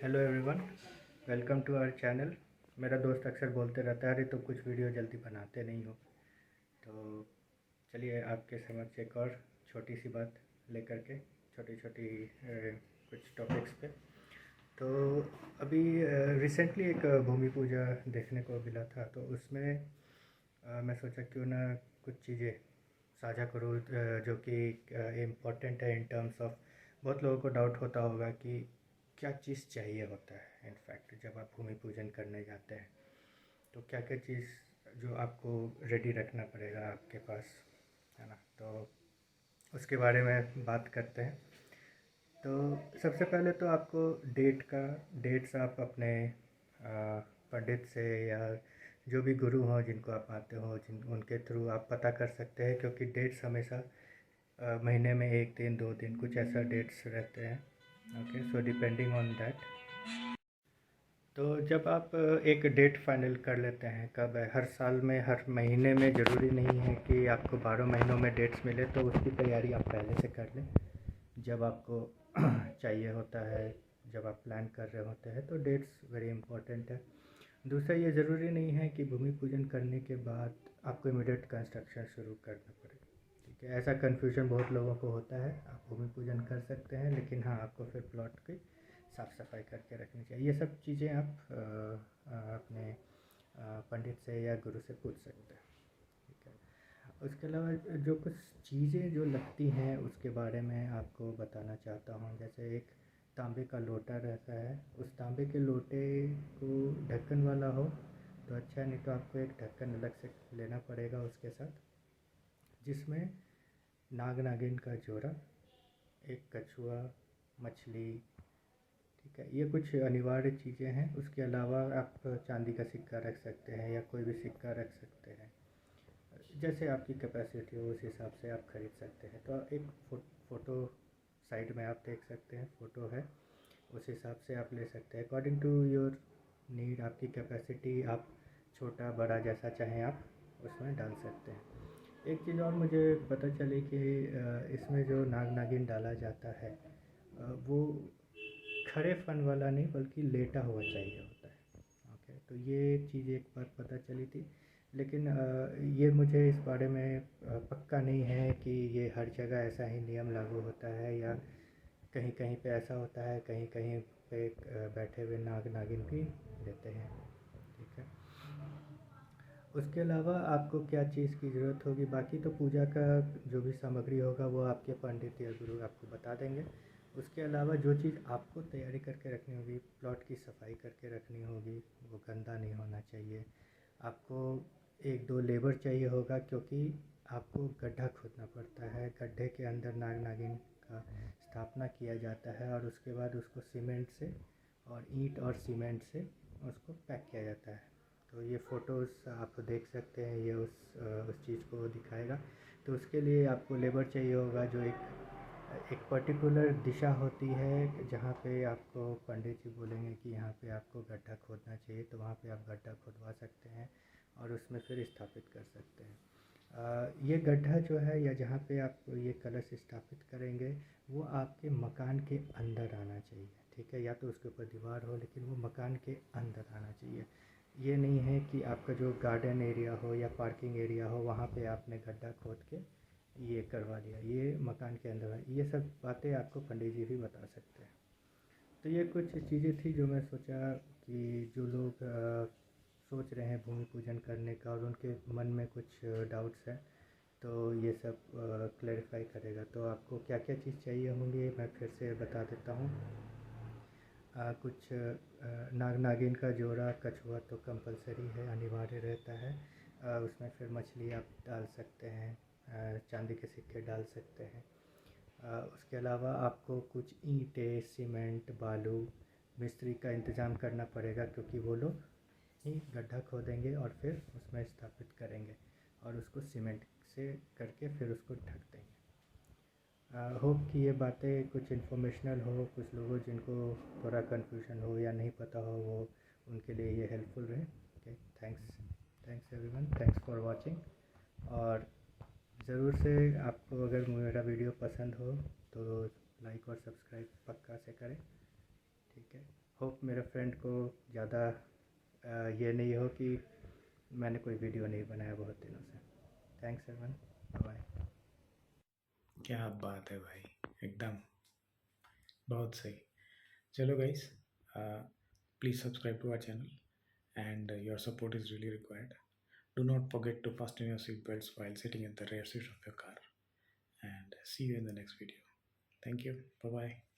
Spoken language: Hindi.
Hello everyone, welcome to our channel. मेरा दोस्त अक्सर बोलते रहता है, अरे तो कुछ वीडियो जल्दी बनाते नहीं हो। तो चलिए आपके समक्ष एक और छोटी सी बात लेकर के, छोटी छोटी कुछ टॉपिक्स पे। तो अभी रिसेंटली एक भूमि पूजा देखने को मिला था, तो उसमें मैं सोचा क्यों ना कुछ चीज़ें साझा करूँ जो कि इम्पोर्टेंट है इन टर्म्स ऑफ। बहुत लोगों को डाउट होता होगा कि क्या चीज़ चाहिए होता है इनफैक्ट जब आप भूमि पूजन करने जाते हैं, तो क्या क्या चीज़ जो आपको रेडी रखना पड़ेगा आपके पास, है ना। तो उसके बारे में बात करते हैं। तो सबसे पहले तो आपको डेट्स आप अपने पंडित से या जो भी गुरु हों जिनको आप मानते हो, जिन उनके थ्रू आप पता कर सकते हैं, क्योंकि डेट्स हमेशा महीने में एक दिन 2 दिन कुछ ऐसा डेट्स रहते हैं। Okay, so depending on that. तो जब आप एक डेट फाइनल कर लेते हैं, कब है, हर साल में हर महीने में ज़रूरी नहीं है कि आपको 12 महीनों में डेट्स मिले, तो उसकी तैयारी आप पहले से कर लें जब आपको चाहिए होता है। जब आप प्लान कर रहे होते हैं तो डेट्स वेरी इंपॉर्टेंट है। दूसरा, ये ज़रूरी नहीं है कि भूमि पूजन करने के बाद आपको इमीडिएट कंस्ट्रक्शन शुरू करना पड़े। ठीक है, ऐसा कन्फ्यूजन बहुत लोगों को होता है। आप भूमि पूजन कर सकते हैं, लेकिन हाँ, आपको फिर प्लॉट की साफ़ सफाई करके रखनी चाहिए। ये सब चीज़ें आप अपने पंडित से या गुरु से पूछ सकते हैं। ठीक है, उसके अलावा जो कुछ चीज़ें जो लगती हैं उसके बारे में आपको बताना चाहता हूँ। जैसे एक तांबे का लोटा रहता है, उस तांबे के लोटे को ढक्कन वाला हो तो अच्छा है, नहीं तो आपको एक ढक्कन अलग से लेना पड़ेगा उसके साथ, जिसमें नाग नागिन का जोड़ा, एक कछुआ, मछली। ठीक है, ये कुछ अनिवार्य चीज़ें हैं। उसके अलावा आप चांदी का सिक्का रख सकते हैं या कोई भी सिक्का रख सकते हैं, जैसे आपकी कैपेसिटी हो उस हिसाब से आप खरीद सकते हैं। तो एक फ़ोटो साइड में आप देख सकते हैं, फ़ोटो है, उस हिसाब से आप ले सकते हैं अकॉर्डिंग टू योर नीड। आपकी कैपेसिटी आप छोटा बड़ा जैसा चाहें आप उसमें डाल सकते हैं। एक चीज़ और मुझे पता चली कि इसमें जो नाग नागिन डाला जाता है वो खड़े फन वाला नहीं बल्कि लेटा हुआ चाहिए होता है। ओके, तो ये चीज़ एक बार पता चली थी, लेकिन ये मुझे इस बारे में पक्का नहीं है कि ये हर जगह ऐसा ही नियम लागू होता है या कहीं कहीं पे ऐसा होता है, कहीं कहीं पे बैठे हुए नाग नागिन भी देते हैं। ठीक है, उसके अलावा आपको क्या चीज़ की ज़रूरत होगी, बाकी तो पूजा का जो भी सामग्री होगा वो आपके पंडित या गुरु आपको बता देंगे। उसके अलावा जो चीज़ आपको तैयारी करके रखनी होगी, प्लॉट की सफाई करके रखनी होगी, वो गंदा नहीं होना चाहिए। आपको 1-2 लेबर चाहिए होगा, क्योंकि आपको गड्ढा खोदना पड़ता है। गड्ढे के अंदर नाग नागिन का स्थापना किया जाता है और उसके बाद उसको सीमेंट से और ईंट और सीमेंट से उसको पैक किया जाता है। तो ये फ़ोटोज़ आप देख सकते हैं, ये उस चीज़ को दिखाएगा। तो उसके लिए आपको लेबर चाहिए होगा, जो एक पर्टिकुलर दिशा होती है जहाँ पे आपको पंडित जी बोलेंगे कि यहाँ पे आपको गड्ढा खोदना चाहिए, तो वहाँ पे आप गड्ढा खुदवा सकते हैं और उसमें फिर स्थापित कर सकते हैं। ये गड्ढा जो है या जहाँ पे आप ये कलश स्थापित करेंगे वो आपके मकान के अंदर आना चाहिए। ठीक है, या तो उसके ऊपर दीवार हो, लेकिन वो मकान के अंदर आना चाहिए। ये नहीं है कि आपका जो गार्डन एरिया हो या पार्किंग एरिया हो वहाँ पे आपने गड्ढा खोद के ये करवा लिया, ये मकान के अंदर है। ये सब बातें आपको पंडित जी भी बता सकते हैं। तो ये कुछ चीज़ें थी जो मैं सोचा कि जो लोग सोच रहे हैं भूमि पूजन करने का और उनके मन में कुछ डाउट्स हैं, तो ये सब क्लैरिफाई करेगा। तो आपको क्या क्या चीज़ चाहिए होंगी मैं फिर से बता देता हूँ। कुछ नाग नागिन का जोड़ा, कछुआ तो कंपलसरी है, अनिवार्य रहता है। उसमें फिर मछली आप डाल सकते हैं, चांदी के सिक्के डाल सकते हैं। उसके अलावा आपको कुछ ईंटें, सीमेंट, बालू, मिस्त्री का इंतज़ाम करना पड़ेगा, क्योंकि वो लोग ही गड्ढा खोदेंगे और फिर उसमें स्थापित करेंगे और उसको सीमेंट से करके फिर उसको ढक देंगे। होप कि ये बातें कुछ इन्फॉर्मेशनल हो, कुछ लोगों जिनको थोड़ा कन्फ्यूजन हो या नहीं पता हो वो उनके लिए ये हेल्पफुल रहे। Okay, thanks everyone, thanks for watching. और ज़रूर से आपको अगर मेरा वीडियो पसंद हो तो लाइक और सब्सक्राइब पक्का से करें। ठीक है, होप मेरे फ्रेंड को ज़्यादा ये नहीं हो कि मैंने कोई वीडियो नहीं बनाया बहुत दिनों से। Thanks everyone, bye. क्या बात है भाई, एकदम बहुत सही। चलो guys, please subscribe to our channel and your support is really required. Do not forget to fasten your seat belts while sitting in the rear seat of your car, and see you in the next video. Thank you. Bye bye.